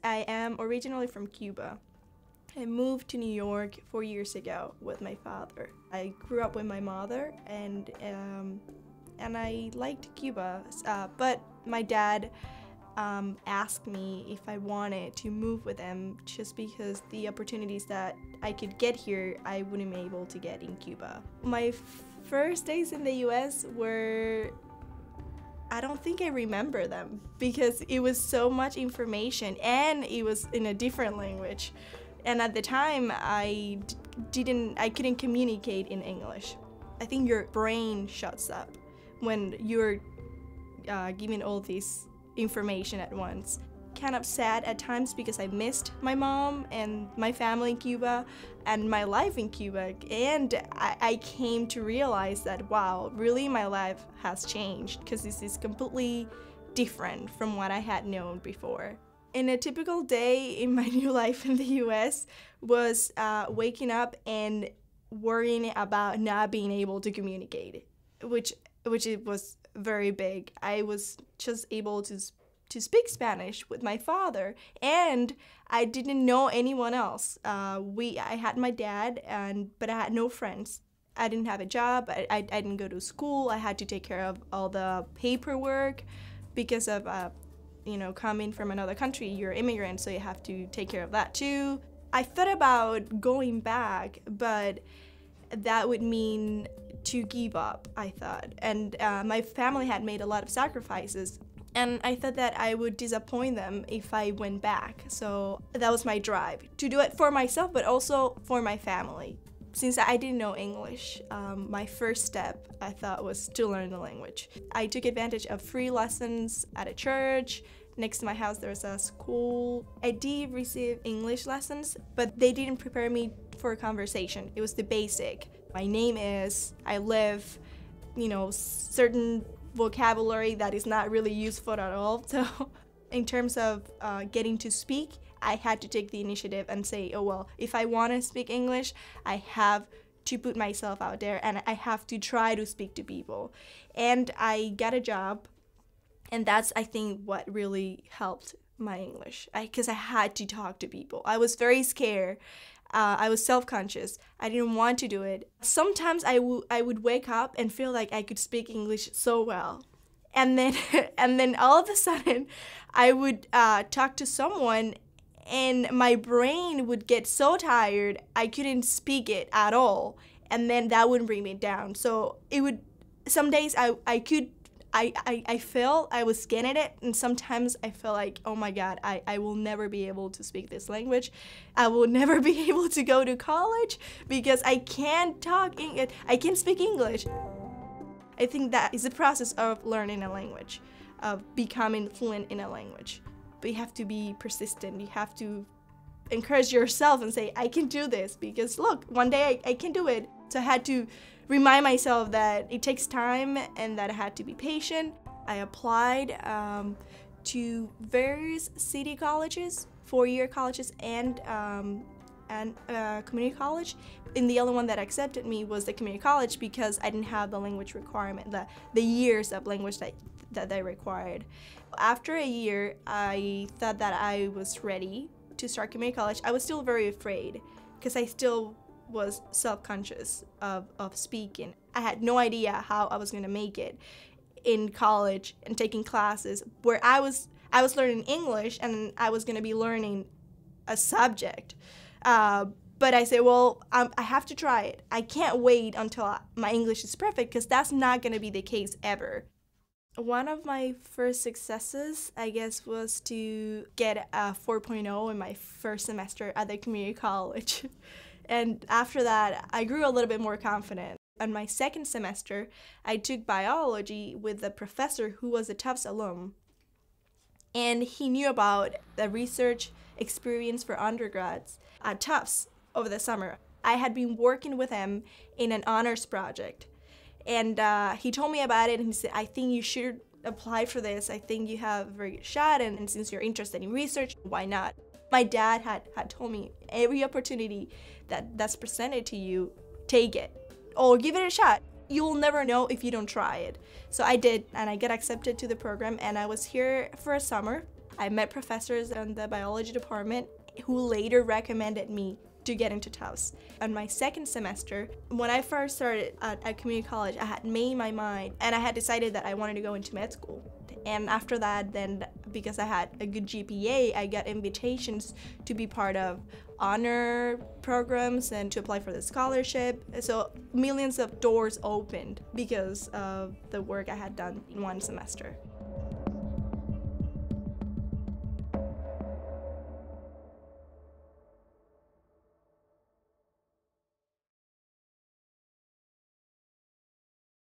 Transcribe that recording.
I am originally from Cuba. I moved to New York 4 years ago with my father. I grew up with my mother, and I liked Cuba, but my dad asked me if I wanted to move with him just because the opportunities that I could get here, I wouldn't be able to get in Cuba. My first days in the US were, I don't think I remember them because it was so much information and it was in a different language. And at the time, I couldn't communicate in English. I think your brain shuts up when you're given all this information at once. Kind of sad at times because I missed my mom and my family in Cuba and my life in Cuba, and I came to realize that, wow, really my life has changed because this is completely different from what I had known before. In a typical day in my new life in the US was waking up and worrying about not being able to communicate, which it was very big. I was just able to speak Spanish with my father, and I didn't know anyone else. I had my dad, but I had no friends. I didn't have a job. I didn't go to school. I had to take care of all the paperwork because of coming from another country. You're an immigrant, so you have to take care of that too. I thought about going back, but that would mean to give up, I thought. And my family had made a lot of sacrifices, and I thought that I would disappoint them if I went back. So that was my drive, to do it for myself, but also for my family. Since I didn't know English, my first step, I thought, was to learn the language. I took advantage of free lessons at a church. Next to my house, there was a school. I did receive English lessons, but they didn't prepare me for a conversation. It was the basic. My name is, I live, certain vocabulary that is not really useful at all. So in terms of getting to speak, I had to take the initiative and say, oh well, if I want to speak English, I have to put myself out there and I have to try to speak to people. And I got a job, and that's, I think, what really helped my English, because I had to talk to people. I was very scared. I was self-conscious. I didn't want to do it. Sometimes I would wake up and feel like I could speak English so well. And then all of a sudden, I would talk to someone and my brain would get so tired, I couldn't speak it at all. And then that would bring me down. So some days I felt I was getting it, and sometimes I felt like, oh my God, I will never be able to speak this language. I will never be able to go to college because I can't speak English. I think that is the process of learning a language, of becoming fluent in a language. But you have to be persistent. You have to encourage yourself and say, I can do this, because look, one day I can do it. So I had to remind myself that it takes time and that I had to be patient. I applied to various city colleges, 4-year colleges, and community college. And the other one that accepted me was the community college because I didn't have the language requirement, the years of language that they required. After a year, I thought that I was ready to start community college. I was still very afraid because I still was self-conscious of speaking. I had no idea how I was going to make it in college and taking classes where I was learning English and I was going to be learning a subject. But I said, well, I have to try it. I can't wait until my English is perfect, because that's not going to be the case ever. One of my first successes, I guess, was to get a 4.0 in my first semester at the community college. And after that, I grew a little bit more confident. On my second semester, I took biology with a professor who was a Tufts alum. And he knew about the research experience for undergrads at Tufts over the summer. I had been working with him in an honors project. And he told me about it, and he said, I think you should apply for this. I think you have a very good shot, and since you're interested in research, why not? My dad had told me, every opportunity that's presented to you, take it, or give it a shot. You will never know if you don't try it. So I did, and I got accepted to the program, and I was here for a summer. I met professors in the biology department who later recommended me to get into Tufts. On my second semester, when I first started at community college, I had made my mind and I had decided that I wanted to go into med school. And after that, then because I had a good GPA, I got invitations to be part of honor programs and to apply for the scholarship. So millions of doors opened because of the work I had done in one semester.